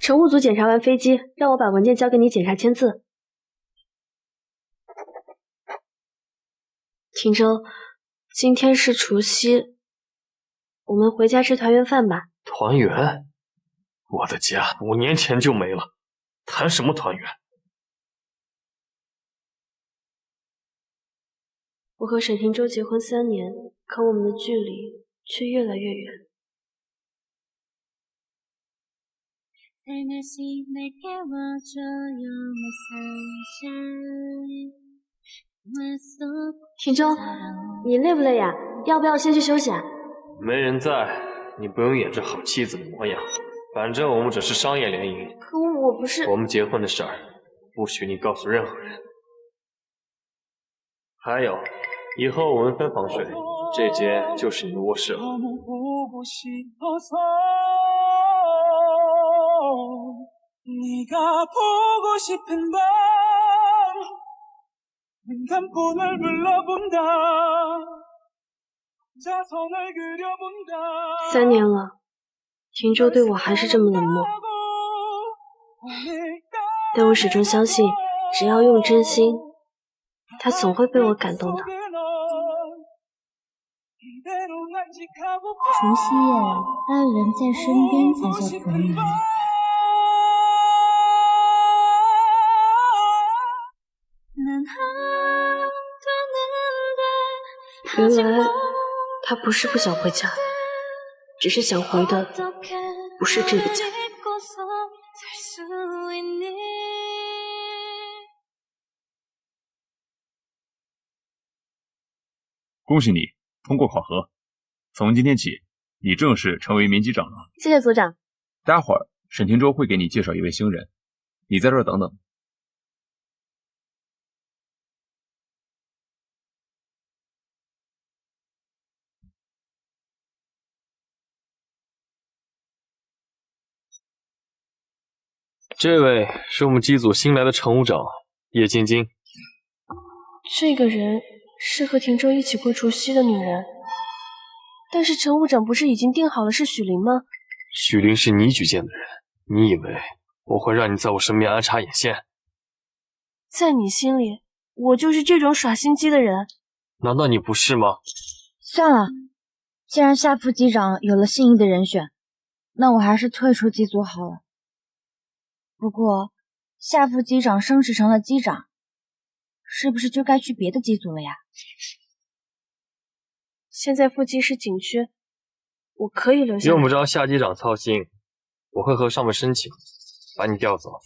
乘务组检查完飞机，让我把文件交给你检查签字。廷州，今天是除夕，我们回家吃团圆饭吧。团圆？我的家5年前就没了，谈什么团圆？我和沈廷州结婚3年，可我们的距离却越来越远。廷州，你累不累呀？要不要先去休息啊？没人在，你不用演着好妻子的模样。反正我们只是商业联姻。可我不是……我们结婚的事儿，不许你告诉任何人。还有，以后我们分房睡，这间就是你的卧室了。3年了，廷州对我还是这么冷漠，但我始终相信，只要用真心，他总会被我感动的。除夕夜，爱人在身边才叫团圆。原来他不是不想回家，只是想回的不是这个家。恭喜你通过考核，从今天起，你正式成为1名机长了。谢谢组长。待会儿沈廷州会给你介绍一位新人，你在这儿等等。这位是我们机组新来的乘务长叶晶晶。这个人是和廷州一起过除夕的女人，但是乘务长不是已经定好了是许玲吗？许玲是你举荐的人，你以为我会让你在我身边安插眼线？在你心里，我就是这种耍心机的人？难道你不是吗？算了，既然夏副机长有了心仪的人选，那我还是退出机组好了。不过，夏副机长升职成了机长，是不是就该去别的机组了呀？现在副机是紧缺，我可以留下来。用不着夏机长操心，我会和上面申请，把你调走。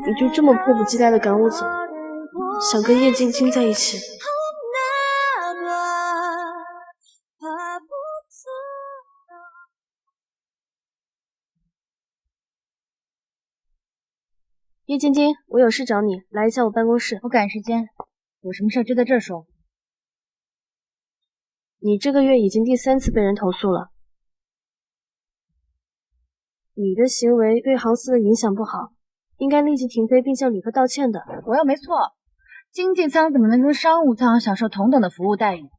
你就这么迫不及待地赶我走，想跟叶晶晶在一起？叶晶晶，我有事找你，来一下我办公室。我赶时间，有什么事就在这儿说。你这个月已经第3次被人投诉了，你的行为对航司的影响不好，应该立即停飞并向旅客道歉的。我又没错，经济舱怎么能跟商务舱享受同等的服务待遇？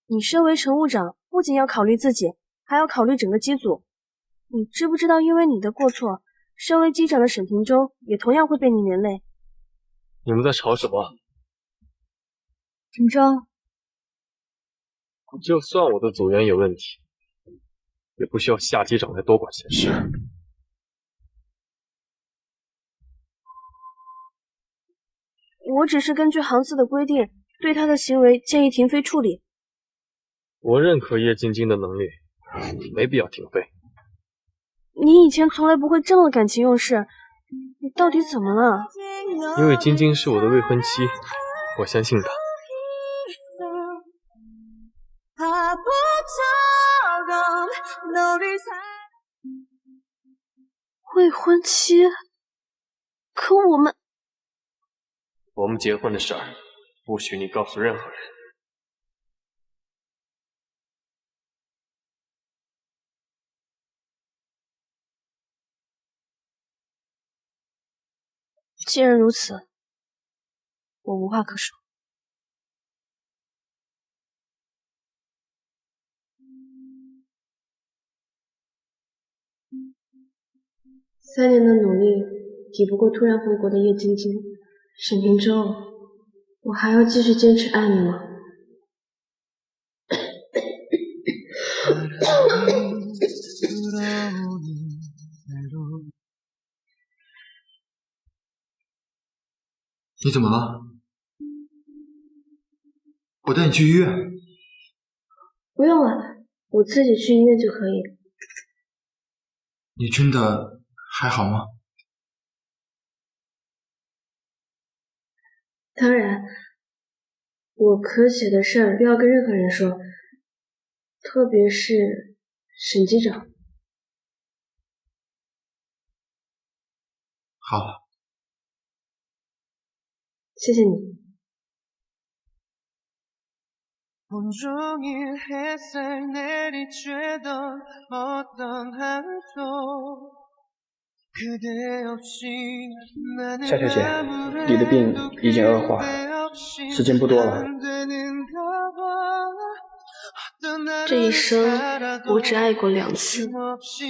你身为乘务长，不仅要考虑自己，还要考虑整个机组。你知不知道，因为你的过错，身为机长的沈廷州也同样会被你连累。你们在吵什么？廷州，就算我的组员有问题，也不需要夏机长来多管闲事。我只是根据航司的规定，对他的行为建议停飞处理。我认可叶晶晶的能力，没必要停飞。你以前从来不会这么感情用事，你到底怎么了？因为晶晶是我的未婚妻，我相信她。未婚妻？可我们我们结婚的事儿，不许你告诉任何人。既然如此，我无话可说。3年的努力抵不过突然回国的叶晶晶。沈平舟，我还要继续坚持爱你吗？你怎么了？我带你去医院。不用了，我自己去医院就可以。你真的还好吗？当然，我可写的事儿不要跟任何人说，特别是沈机长。好了，谢谢你。 온종일 햇살 내리쬐던 어떤 하루도 그대 없이 나는 夏秋姐，你的病已经恶化，时间不多了。这一生我只爱过2次，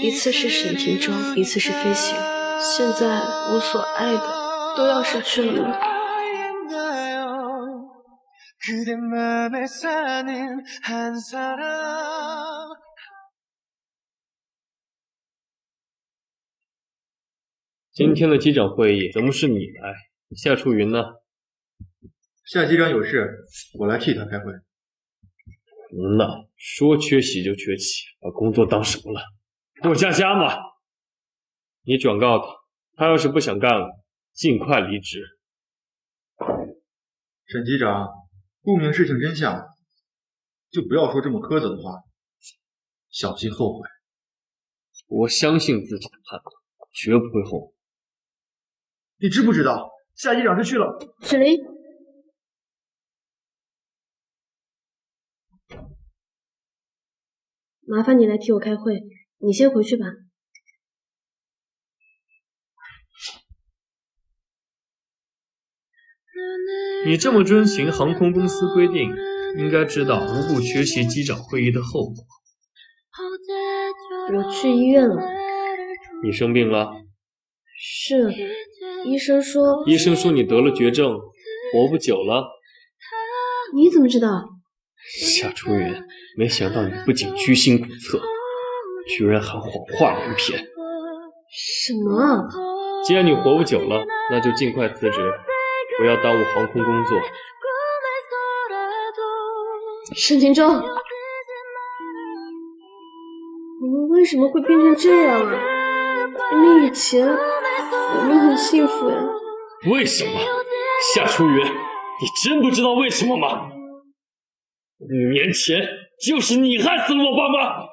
一次是沈平舟，一次是飞行。现在我所爱的都要失去了呢。 그대 맘에 사는 한 사람 今天的机长会议怎么是你来？夏初云呢？夏机长有事，我来替他开会。那说缺席就缺席，把工作当什么了？过家家嘛！你转告他，他要是不想干了，尽快离职。沈机长。 不明事情真相，就不要说这么苛责的话，小心后悔。我相信自己的判断，绝不会后悔。你知不知道，夏机长是去了？雪梨，麻烦你来替我开会，你先回去吧。 你这么遵循航空公司规定，应该知道无故缺席机长会议的后果。我去医院了。你生病了？是，医生说。医生说你得了绝症，活不久了。你怎么知道？夏初云，没想到你不仅居心叵测，居然还谎话连篇。什么？既然你活不久了，那就尽快辞职。 不要耽误航空工作。沈平舟，我们为什么会变成这样啊？明明以前我们很幸福呀。为什么？夏初云，你真不知道为什么吗？5年前就是你害死了我爸妈。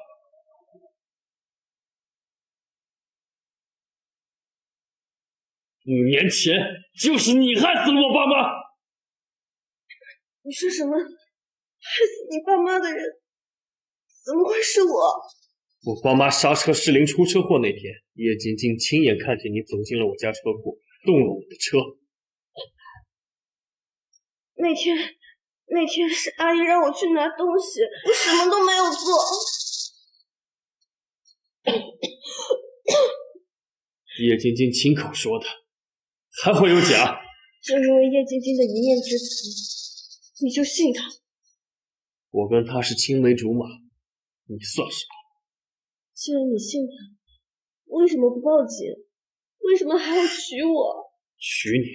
5年前就是你害死了我爸妈！你说什么？害死你爸妈的人怎么会是我？我爸妈刹车失灵出车祸那天，叶晶晶亲眼看见你走进了我家车库，动了我的车。那天是阿姨让我去拿东西，我什么都没有做。叶晶晶亲口说的。 还会有假？就因为叶晶晶的一念之词，你就信她？我跟她是青梅竹马，你算什么？既然你信她，为什么不报警？为什么还要娶我？娶你，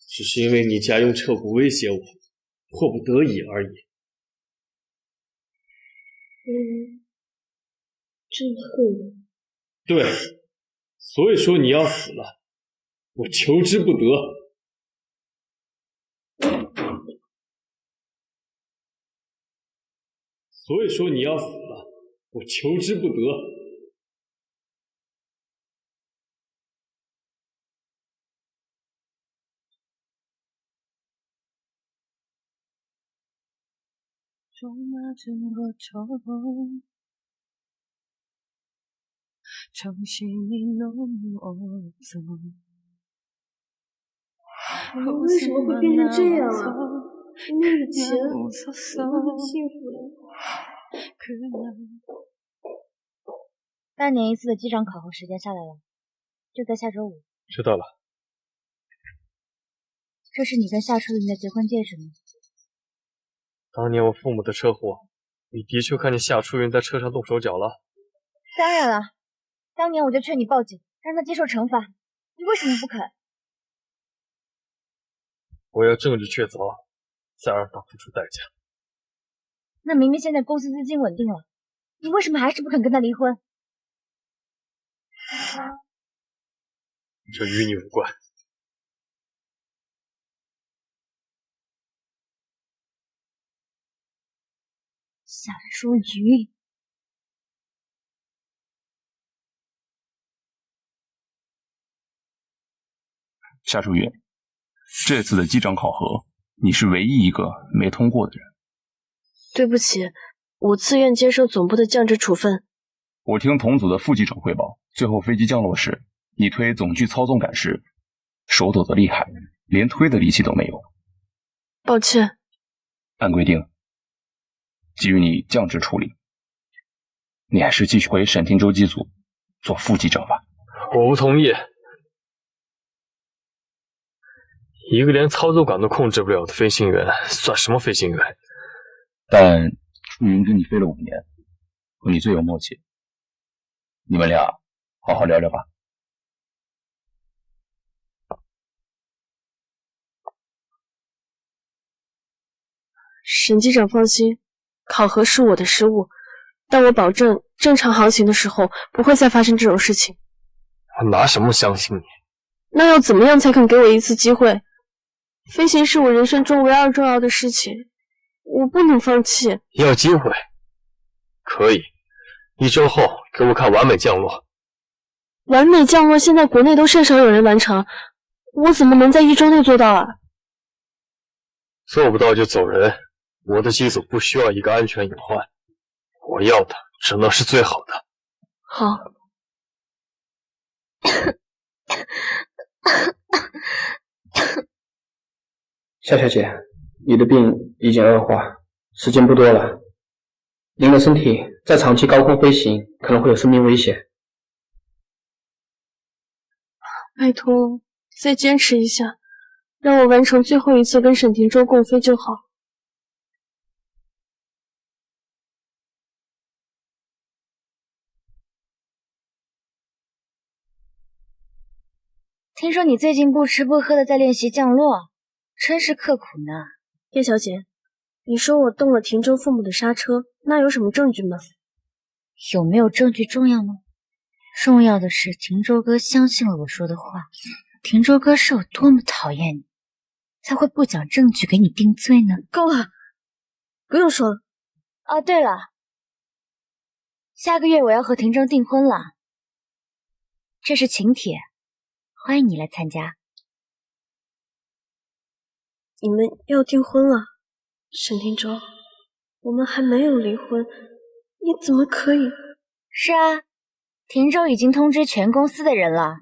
只是因为你家用彻骨威胁我，迫不得已而已。真恨我。对，所以说你要死了。 我求之不得，所以说你要死了，我求之不得。좀 맞은 것처럼 정신이 너무 없어 我们为什么会变成这样啊？明明以前我们很幸福的。半年一次的机长考核时间下来了，就在下周5。知道了。这是你跟夏初云的结婚戒指吗？当年我父母的车祸，你的确看见夏初云在车上动手脚了？当然了，当年我就劝你报警，让他接受惩罚，你为什么不肯？我要证据确凿，再让他付出代价。那明明现在公司资金稳定了，你为什么还是不肯跟他离婚？这与你无关。夏初云，夏初云，这次的机长考核，你是唯一一个没通过的人。对不起，我自愿接受总部的降职处分。我听同组的副机长汇报，最后飞机降落时，你推总距操纵杆时手抖得厉害，连推的力气都没有。抱歉。按规定，给予你降职处理。你还是继续回沈汀州机组做副机长吧。我不同意。一个连操作杆都控制不了的飞行员，算什么飞行员？但初云跟你飞了5年，和你最有默契，你们俩好好聊聊吧。沈机长放心，考核是我的失误，但我保证正常航行的时候不会再发生这种事情。我拿什么相信你？那要怎么样才肯给我一次机会？飞行是我人生中唯二重要的事情，我不能放弃。要机会？可以，1周后给我看完美降落。完美降落现在国内都甚少有人完成，我怎么能在1周内做到啊？做不到就走人。我的机组不需要一个安全隐患，我要的只能是最好的。好。夏小姐，你的病已经恶化，时间不多了。您的身体在长期高空飞行可能会有生命危险。拜托，再坚持一下，让我完成最后一次跟沈廷洲共飞就好。听说你最近不吃不喝的在练习降落，真是刻苦呢。叶小姐，你说我动了廷洲父母的刹车，那有什么证据吗？有没有证据重要吗？重要的是廷洲哥相信了我说的话。廷洲哥是有多么讨厌你，才会不讲证据给你定罪呢？够了，不用说了。哦，对了，下个月我要和廷征订婚了，这是请帖，欢迎你来参加。你们要订婚了？沈廷洲，我们还没有离婚，你怎么可以？是啊，廷洲已经通知全公司的人了。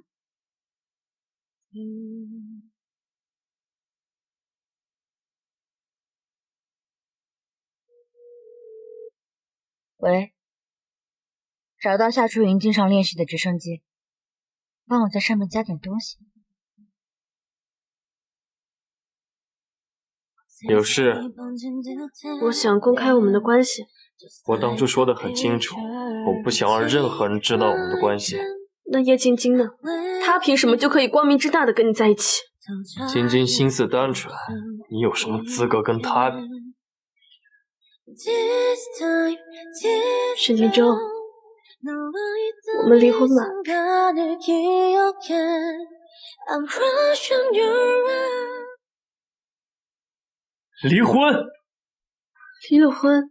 喂，找到夏初云经常练习的直升机，帮我在上面加点东西。有事？我想公开我们的关系。我当初说的很清楚，我不想让任何人知道我们的关系。那叶晶晶呢？她凭什么就可以光明正大的跟你在一起？晶晶心思单纯，你有什么资格跟她比？沈廷洲，我们离婚吧。离婚？离了婚，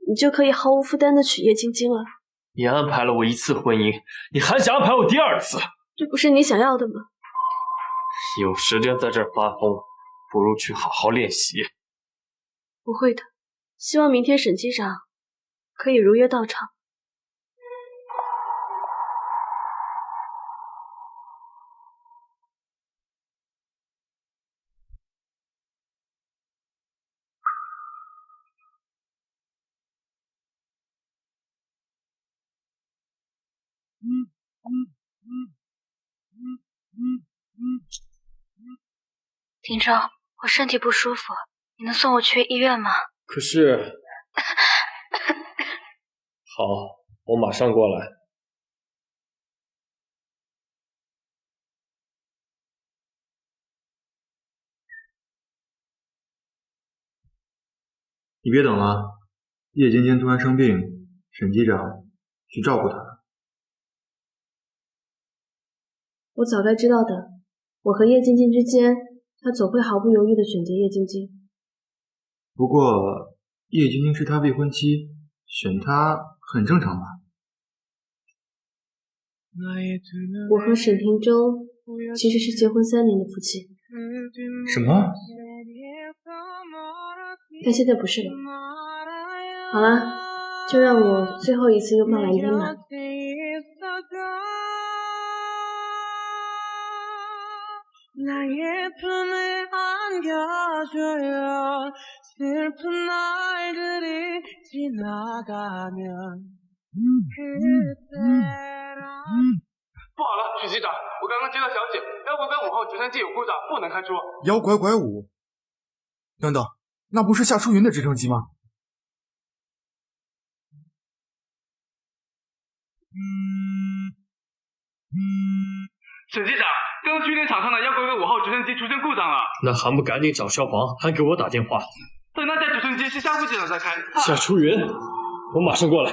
你就可以毫无负担的娶叶晶晶了。你安排了我1次婚姻，你还想安排我第2次？这不是你想要的吗？有时间在这儿发疯，不如去好好练习。不会的，希望明天沈机长可以如约到场。廷州，我身体不舒服，你能送我去医院吗？可是，好，我马上过来。你别等了，叶晶晶突然生病，沈机长去照顾她。我早该知道的，我和叶晶晶之间，他总会毫不犹豫地选择叶晶晶。不过，叶晶晶是他未婚妻，选她很正常吧？我和沈廷州其实是结婚3年的夫妻。什么？但现在不是了。好了，就让我最后一次拥抱蓝天吧。 나의 품에 안겨줘요 슬픈 날들이 지나가면 그때라 不好了，许机长，我刚刚接到消息，幺拐拐5号直升机有故障，不能开出。妖拐拐5？等等，那不是夏淑云的直升机吗？沈机长，刚刚训练场上的幺拐拐5号直升机出现故障了。那还不赶紧找消防，还给我打电话。但那架直升机是夏副机长在开。夏淑云，我马上过来。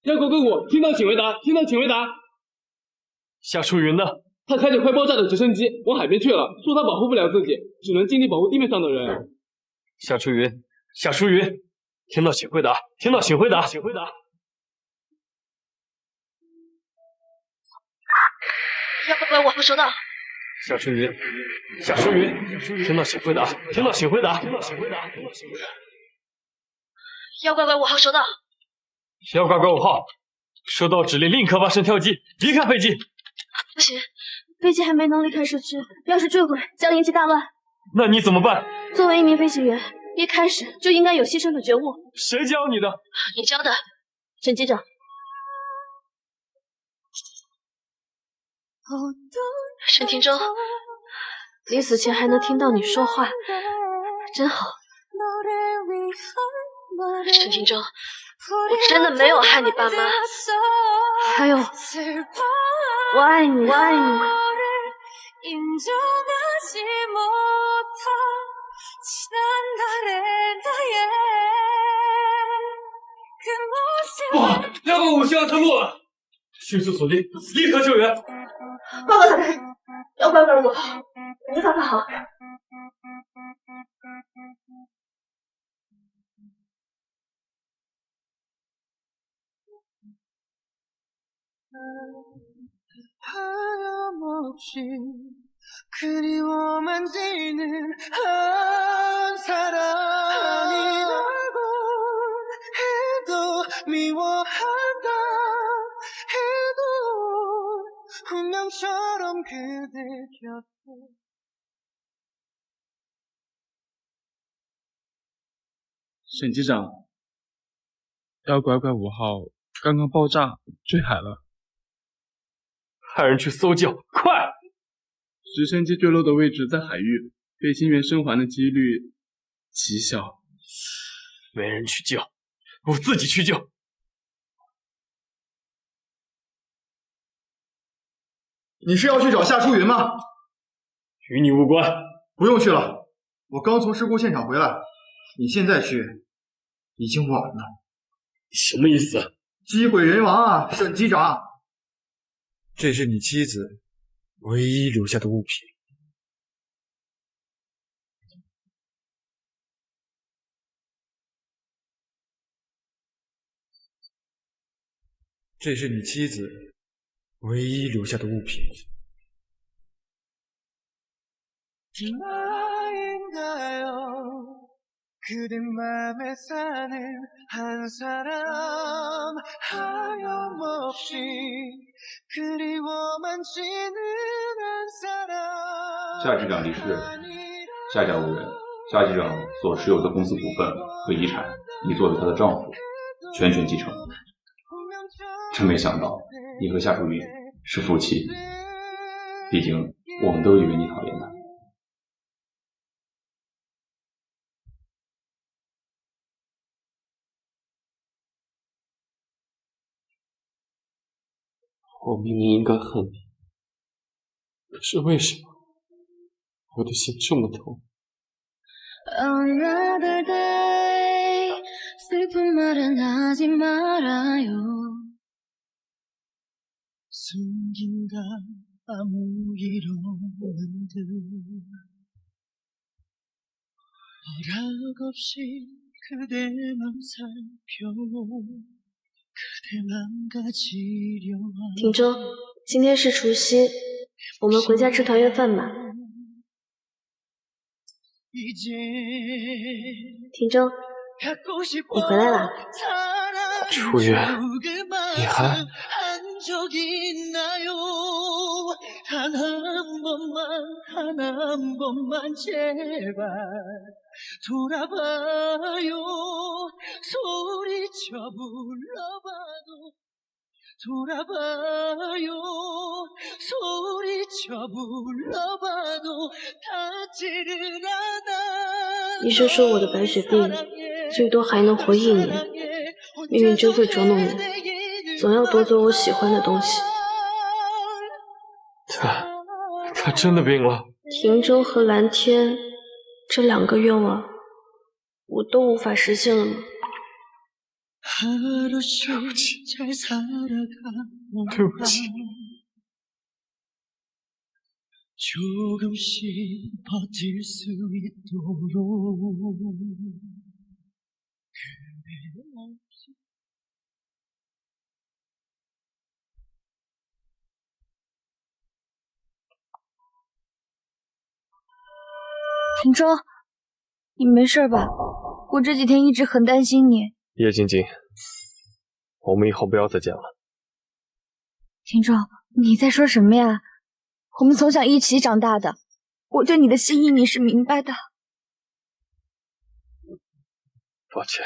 幺拐拐5，听到请回答，听到请回答。夏淑云呢？他开着快爆炸的直升机往海边去了，说他保护不了自己，只能尽力保护地面上的人。夏淑云，夏淑云，听到请回答，听到请回答，请回答。 要不然我会收到。夏淑云，夏淑云，听到请回答，听到请回答，听到请回答，听到请回答。幺拐拐5号收到。幺拐拐5号，收到指令，立刻发生跳机，离开飞机。不行，飞机还没能离开市区，要是坠毁，将引起大乱。那你怎么办？作为一名飞行员，一开始就应该有牺牲的觉悟。谁教你的？你教的，沈机长。 沈廷州，临死前还能听到你说话，真好。沈廷州，我真的没有害你爸妈，还有，我爱你，我爱你。不好，幺拐5需要登陆了，迅速锁定，立刻救援。 报告大人，幺拐拐5号无法发航。沈机长，幺拐拐5号刚刚爆炸坠海了，派人去搜救，快！直升机坠落的位置在海域，飞行员生还的几率极小。没人去救，我自己去救。你是要去找夏淑云吗？与你无关。不用去了，我刚从事故现场回来，你现在去已经晚了。什么意思？机毁人亡啊，沈机长！这是你妻子唯一留下的物品。这是你妻子唯一留下的物品。 나인가요 그대 맘에 사는 한 사람 하염없이 그리워만 지는 한 사람 夏局长离世，夏家无人，夏局长所持有的公司股份和遗产，你作为他的丈夫，全权继承。真没想到你和夏淑云是夫妻，毕竟我们都以为你讨厌他。我明明应该恨你，可是为什么我的心这么痛？ Another day 슬픈 말은 하지 말아요 숨긴다 아무 일 없는 듯 허락 없이 그대 맘 살펴 그대 망가지려 庭中，今天是除夕，我们回家吃团圆饭吧。庭中，你回来了。楚月，你还…… 단 한 번만 제발 돌아봐요 소리쳐 불러봐도 돌아봐요 소리쳐 불러봐도 닿지를 않아 医生说我的白血病最多还能活1年，命运真会捉弄人，总要夺走我喜欢的东西。他真的病了。庭中和蓝天这2个愿望，我都无法实现了吗？对不起，对不起。 조금씩 버틸 수 있도록 그대 없이 庭中，你没事吧？我这几天一直很担心你。叶晶晶，我们以后不要再见了。庭中，你在说什么呀？我们从小一起长大的，我对你的心意你是明白的。抱歉。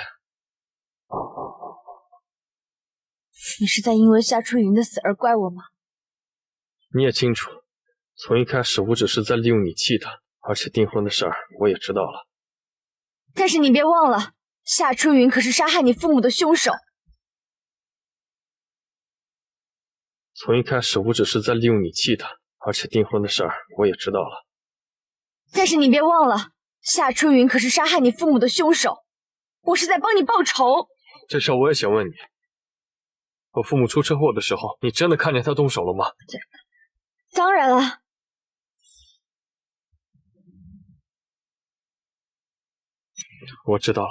你是在因为夏春云的死而怪我吗？你也清楚，从一开始我只是在利用你气他。 而且订婚的事儿我也知道了，但是你别忘了，夏春云可是杀害你父母的凶手。从一开始我只是在利用你气他，而且订婚的事儿我也知道了，但是你别忘了，夏春云可是杀害你父母的凶手，我是在帮你报仇。这事我也想问你，我父母出车祸的时候，你真的看见他动手了吗？当然了。 我知道了。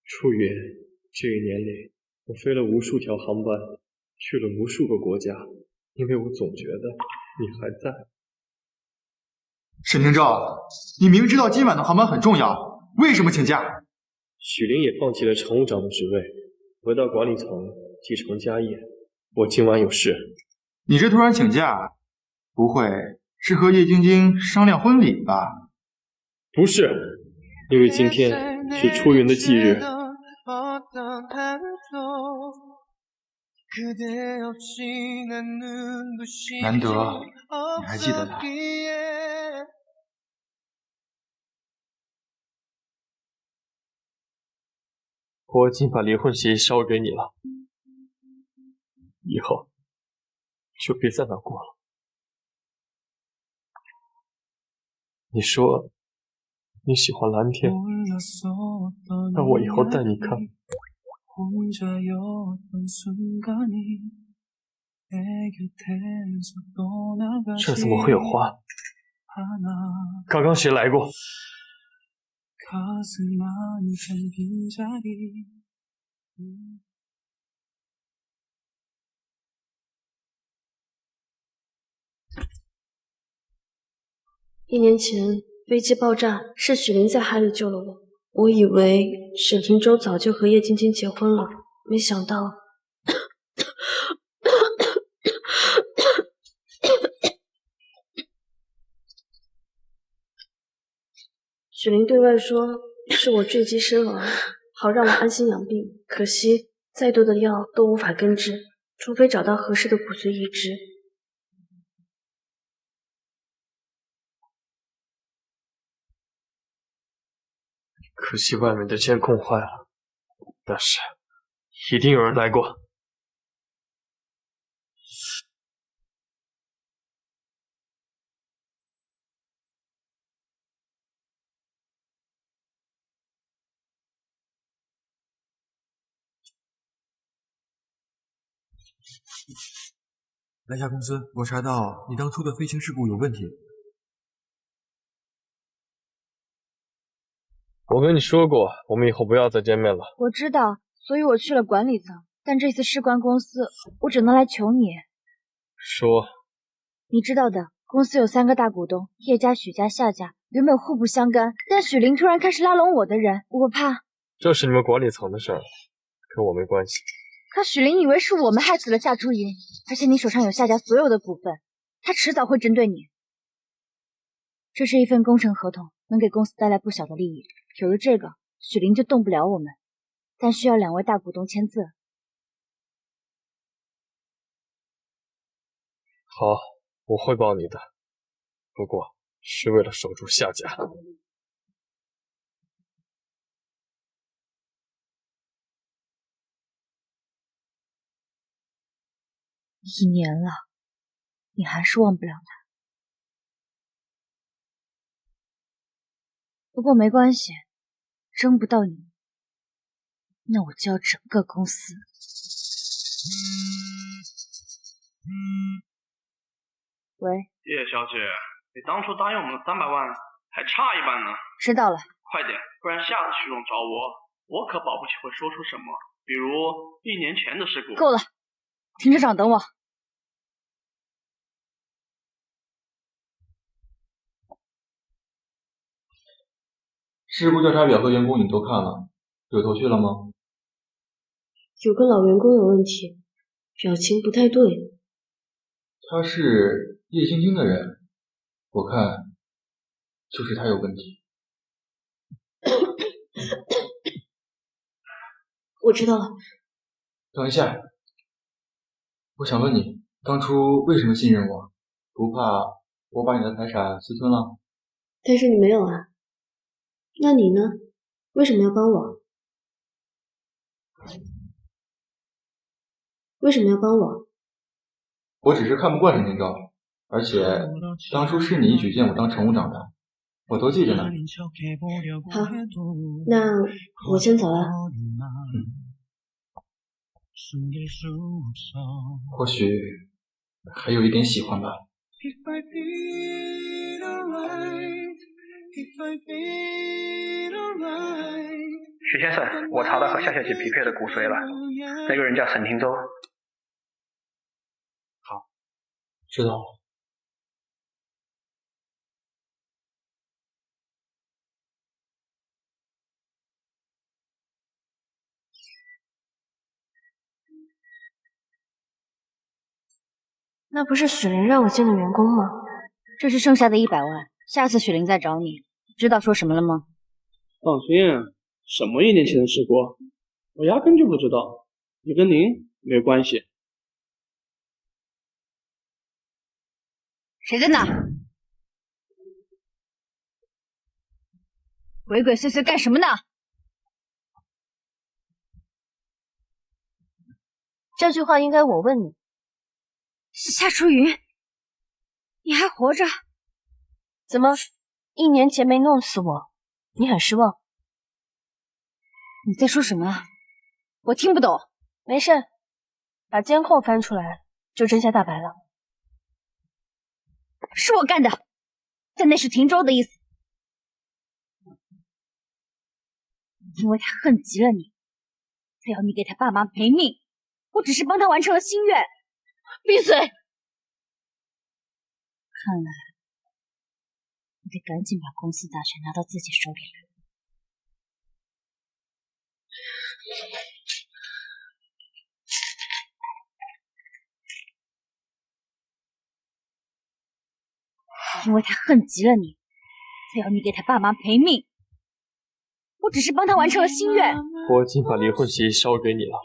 初云，这1年里，我飞了无数条航班，去了无数个国家，因为我总觉得你还在。 沈明照，你明知道今晚的航班很重要，为什么请假？许林也放弃了乘务长的职位，回到管理层继承家业。我今晚有事。你这突然请假，不会是和叶晶晶商量婚礼吧？不是，因为今天是初云的忌日。难得，你还记得他。 我已经把离婚协议烧给你了，以后就别再难过了。你说你喜欢蓝天，那我以后带你看。这怎么会有花？刚刚谁来过？1年前飞机爆炸，是许林在海里救了我。我以为沈庭洲早就和叶晶晶结婚了，没想到许林对外说是我坠机身亡，好让我安心养病。可惜再多的药都无法根治，除非找到合适的骨髓移植。可惜外面的监控坏了，但是一定有人来过。来下公司，我查到你当初的飞行事故有问题。我跟你说过，我们以后不要再见面了。我知道，所以我去了管理层，但这次事关公司，我只能来求你。说，你知道的，公司有3个大股东，叶家、许家、夏家，原本互不相干，但许林突然开始拉拢我的人，我怕。这是你们管理层的事儿，跟我没关系。可许林以为是我们害死了夏初云，而且你手上有夏家所有的股份，他迟早会针对你。这是一份工程合同，能给公司带来不小的利益。有了这个，许林就动不了我们，但需要2位大股东签字。好，我会帮你的，不过是为了守住夏家。1年了，你还是忘不了他。不过没关系，争不到你，那我就要整个公司。喂，叶小姐，你当初答应我们的300万还差1半呢。知道了，快点，不然下次徐总找我可保不齐会说出什么，比如1年前的事故。够了，停车场等我。事故调查表和员工你都看了，有头绪了吗？有个老员工有问题，表情不太对。他是叶晶晶的人，我看就是他有问题。我知道了。等一下，我想问你，当初为什么信任我？不怕我把你的财产私吞了？但是你没有啊。那你呢？为什么要帮我？为什么要帮我？我只是看不惯沈天照，而且当初是你举荐我当乘务长的，我都记着呢。好，那我先走了。或许还有一点喜欢吧。徐先生，我查到和夏小姐匹配的骨髓了，那个人叫沈庭洲。好，知道了。那不是许林让我见的员工吗？这是剩下的100万，下次许林再找你，知道说什么了吗？放心，什么1年前的事故，我压根就不知道，也跟您没有关系。谁在那？鬼鬼祟祟干什么呢？这句话应该我问你。夏初云，你还活着？怎么1年前没弄死我，你很失望？你在说什么啊？我听不懂。没事，把监控翻出来，就真相大白了。是我干的。但那是廷州的意思。因为他恨极了你，才要你给他爸妈赔命。我只是帮他完成了心愿。闭嘴！看来我得赶紧把公司大权拿到自己手里来。因为他恨极了你，才要你给他爸妈赔命。我只是帮他完成了心愿。我已经把离婚协议烧给你了，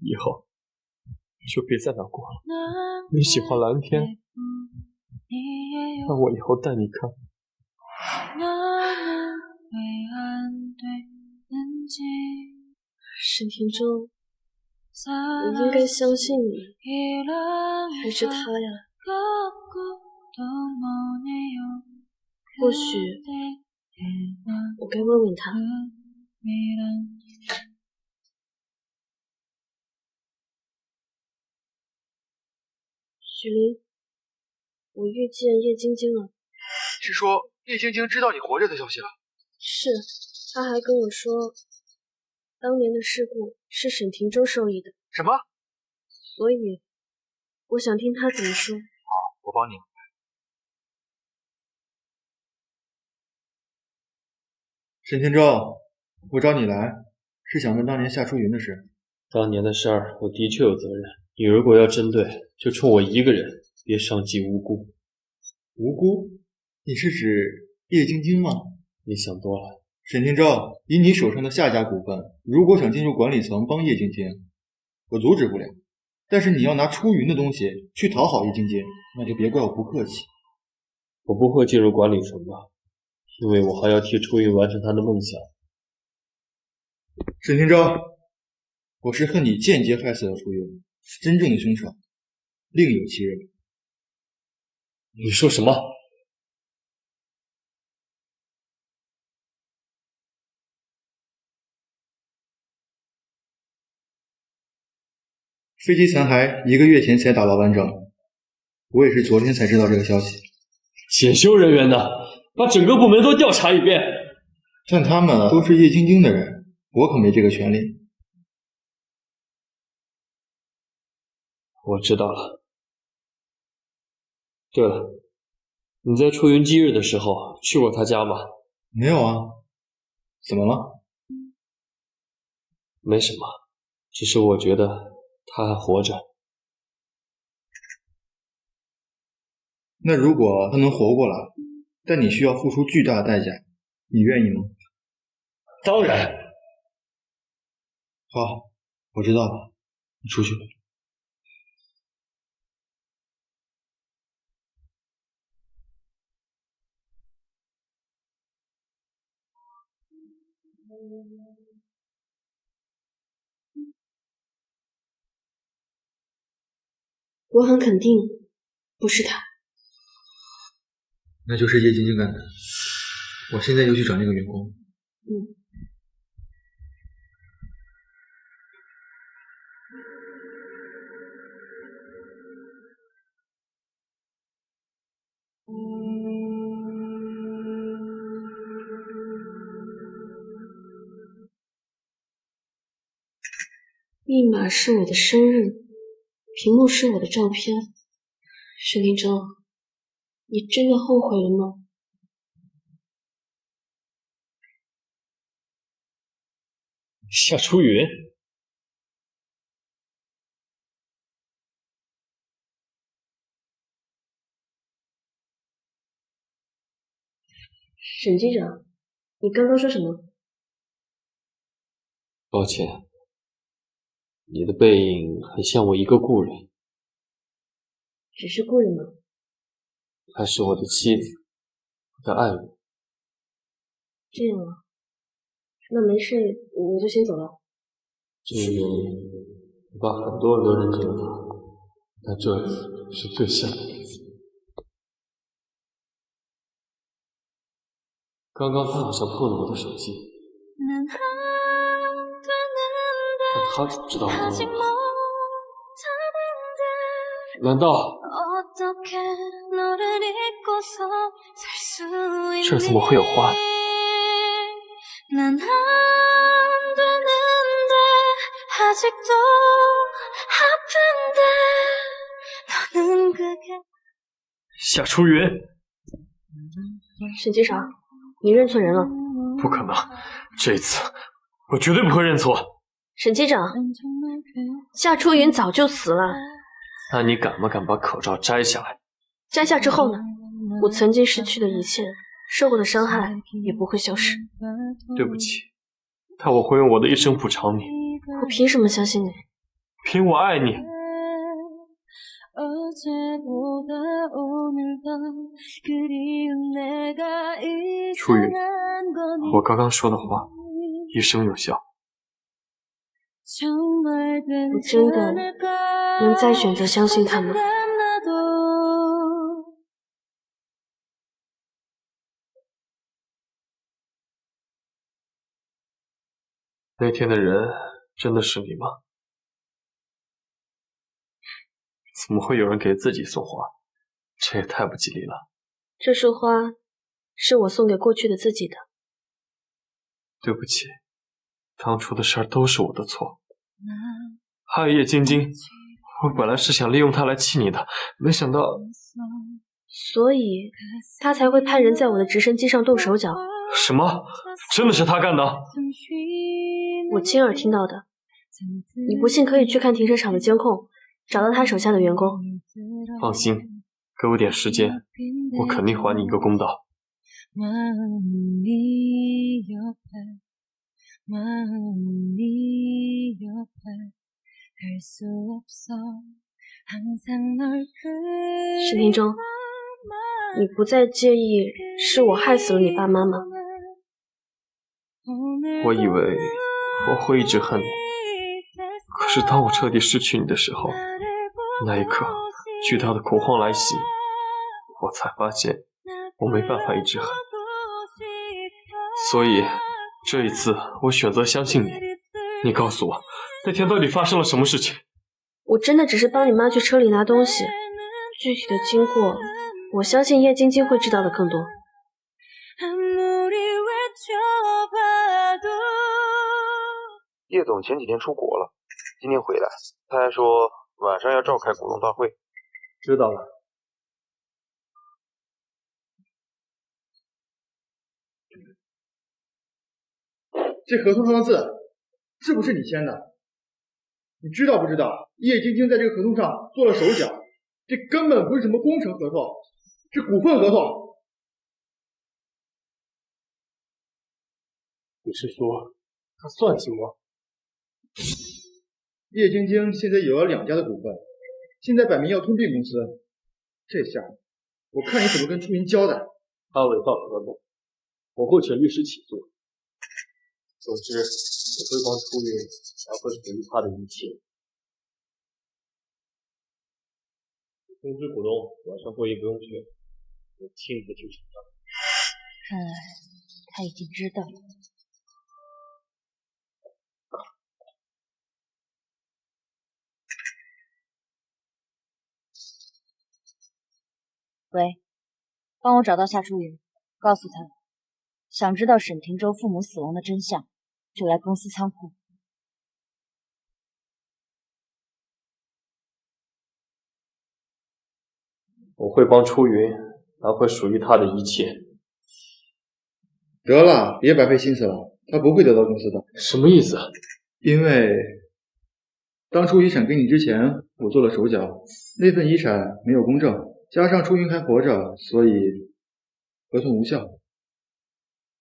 以后就别再难过了。你喜欢蓝天，那我以后带你看。沈廷州，我应该相信你，还是他呀？或许我该问问他。许林，我遇见叶晶晶了。是说叶晶晶知道你活着的消息了？是，他还跟我说，当年的事故是沈廷州受益的。什么？所以，我想听他怎么说。好，我帮你。沈天舟，我找你来是想问当年夏初云的事。当年的事儿，我的确有责任。你如果要针对，就冲我一个人，别伤及无辜。无辜？你是指叶晶晶吗？你想多了。沈天舟，以你手上的夏家股份，如果想进入管理层帮叶晶晶，我阻止不了。但是你要拿初云的东西去讨好叶晶晶，那就别怪我不客气。我不会进入管理层的，因为我还要替初云完成他的梦想。沈天舟，我是恨你间接害死了初云，真正的凶手另有其人。你说什么？飞机残骸1个月前才打捞完整，我也是昨天才知道这个消息。检修人员呢？把整个部门都调查一遍。但他们都是叶晶晶的人，我可没这个权利。我知道了。对了，你在初云忌日的时候去过他家吗？没有啊。怎么了？没什么，只是我觉得他还活着。那如果他能活过来，但你需要付出巨大的代价，你愿意吗？当然。好，我知道了，你出去吧。我很肯定，不是他。那就是叶晶晶干的。我现在就去找那个员工。密码是我的生日，屏幕是我的照片。沈廷舟，你真的后悔了吗？夏初云，沈机长，你刚刚说什么？抱歉，你的背影很像我一个故人。只是故人吗？她是我的妻子，我的爱人。这样啊，那没事，我就先走了。这一年我把很多人都认成了他，但这一次是最像的一次。刚刚他好像碰了我的手机，但他怎么知道我的密码？难道这儿怎么会有花？夏初云，沈机长，你认错人了。不可能，这一次我绝对不会认错。沈机长，夏初云早就死了。那你敢不敢把口罩摘下来？摘下之后呢？我曾经失去的一切，受过的伤害也不会消失。对不起，但我会用我的一生补偿你。我凭什么相信你？凭我爱你。初云，我刚刚说的话一生有效。你真的能再选择相信他吗？那天的人真的是你吗？怎么会有人给自己送花？这也太不吉利了。这束花是我送给过去的自己的。对不起，当初的事儿都是我的错。还有叶晶晶，我本来是想利用她来气你的，没想到……所以他才会派人在我的直升机上动手脚。什么？真的是他干的？我亲耳听到的。你不信可以去看停车场的监控，找到他手下的员工。放心，给我点时间，我肯定还你一个公道。沈庭中，你不再介意是我害死了你爸妈吗？我以为我会一直恨你，可是当我彻底失去你的时候，那一刻巨大的恐慌来袭，我才发现我没办法一直恨。所以这一次我选择相信你。你告诉我，那天到底发生了什么事情？我真的只是帮你妈去车里拿东西，具体的经过，我相信叶晶晶会知道的更多。叶总前几天出国了，今天回来，他还说晚上要召开股东大会。知道了。这合同上的字是不是你签的？你知道不知道叶晶晶在这个合同上做了手脚？这根本不是什么工程合同，是股份合同。你是说他算计我？叶晶晶现在有了2家的股份，现在摆明要吞并公司，这下我看你怎么跟初云交代。他伪造合同，我会请律师起诉。总之，我会帮初云拿回属于他的一切。通知股东，晚上会议不用去，我亲自去审查。看来他已经知道了。喂，帮我找到夏初云，告诉他，想知道沈庭洲父母死亡的真相，就来公司仓库。我会帮初云拿回属于他的一切。得了，别白费心思了，他不会得到公司的。什么意思？因为当初遗产给你之前，我做了手脚，那份遗产没有公证，加上初云还活着，所以合同无效。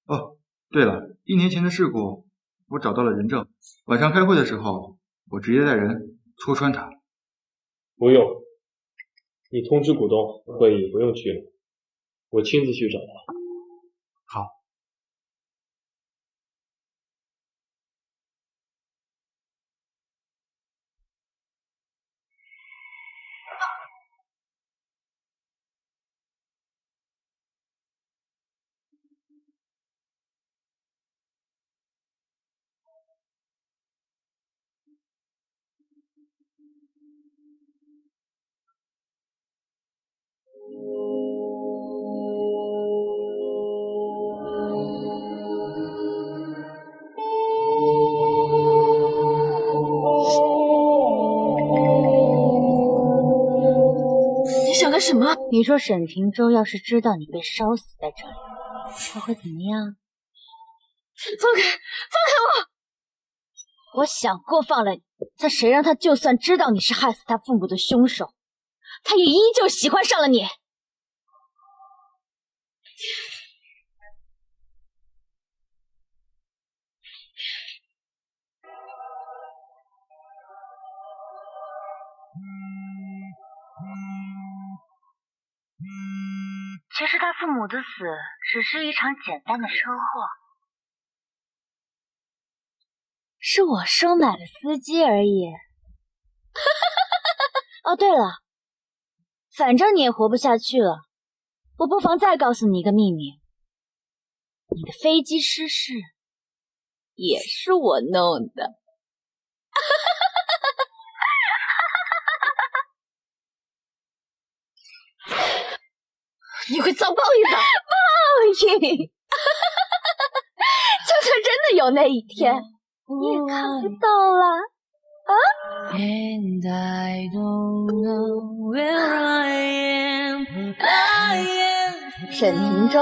哦，对了，1年前的事故，我找到了人证，晚上开会的时候，我直接带人戳穿他。不用，你通知股东，会议不用去了，我亲自去找他。好。想干什么？你说沈庭洲要是知道你被烧死在这里，他会怎么样？放开我！我想过放了你，但谁让他就算知道你是害死他父母的凶手，他也依旧喜欢上了你。其实他父母的死只是一场简单的车祸，是我收买了司机而已。哦，对了，反正你也活不下去了，我不妨再告诉你一个秘密，你的飞机失事也是我弄的。你会遭报应的。报应！就算真的有那一天，你也看不到了啊！沈庭洲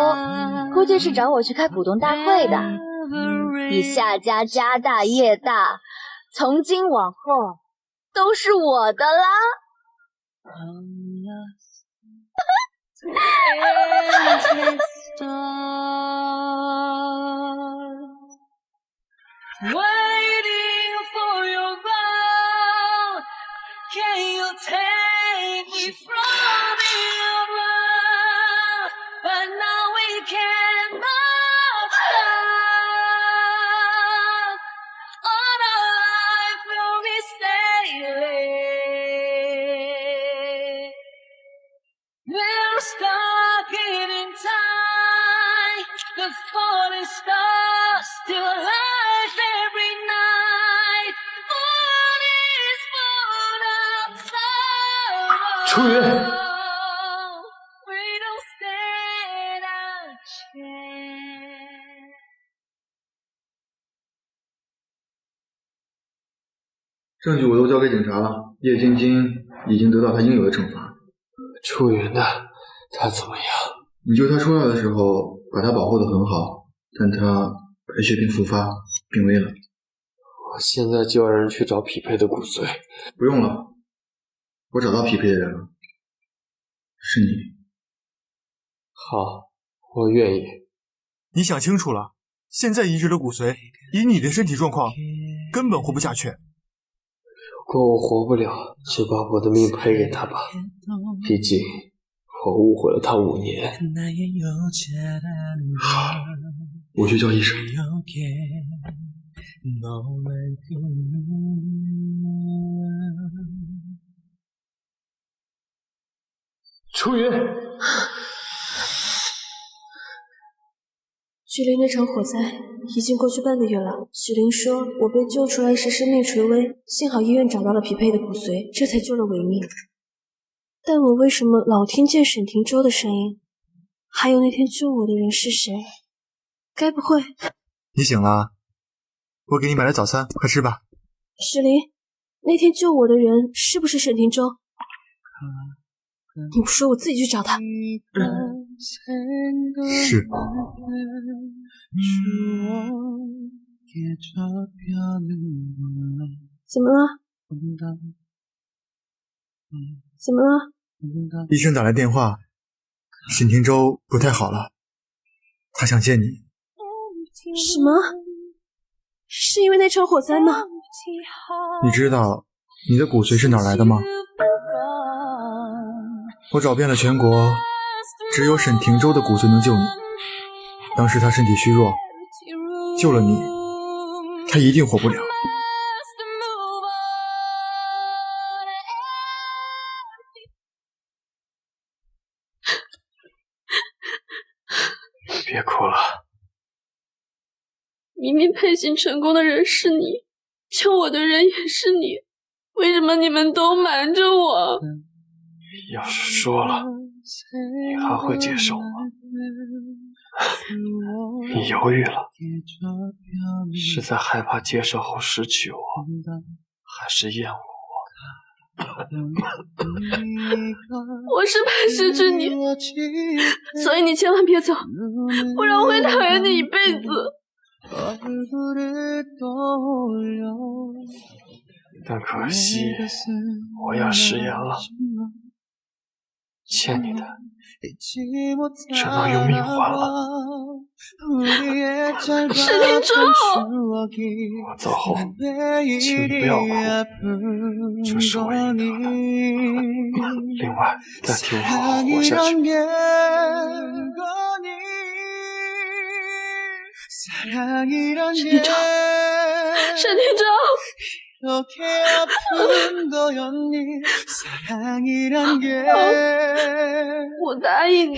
估计是找我去开股东大会的，以夏家家大业大，从今往后都是我的啦。Waiting for your call, can you take me from your love? But now we cannot stop. All our life will be sailing. We're stuck in time. The falling stars still alive every night. Moon is full of sorrow. 楚云， We don't stand a chance. 证据我都交给警察了，叶晶晶已经得到她应有的惩罚。楚云呢？他怎么样？你救他出来的时候，把他保护得很好，但他白血病复发，病危了。我现在就要人去找匹配的骨髓。不用了，我找到匹配的人了，是你。好，我愿意。你想清楚了，现在移植的骨髓，以你的身体状况，根本活不下去。如果我活不了，就把我的命赔给他吧。毕竟我误会了他5年。好，我去叫医生。楚云，距离那场火灾已经过去半个月了。许灵说我被救出来时生命垂危，幸好医院找到了匹配的骨髓，这才救了我一命。但我为什么老听见沈庭洲的声音？还有那天救我的人是谁？该不会……你醒了，我给你买了早餐，快吃吧。许灵，那天救我的人是不是沈庭洲？你不说我自己去找他。是。怎么了？怎么了？医生打来电话，沈庭洲不太好了，他想见你。什么？是因为那场火灾吗？你知道你的骨髓是哪来的吗？我找遍了全国，只有沈庭洲的骨髓能救你。当时他身体虚弱，救了你，他一定活不了。别哭了。明明配型成功的人是你，救我的人也是你，为什么你们都瞒着我？要是说了，你还会接受吗？你犹豫了，是在害怕接受后失去我，还是厌恶我？我是怕失去你，所以你千万别走，不然我会讨厌你一辈子。但可惜我要食言了，欠你的只能用命还了。石天舟，我走后，请你不要哭，这是我应得的。另外，再替我好好活下去。石天舟，石天舟。我答应你。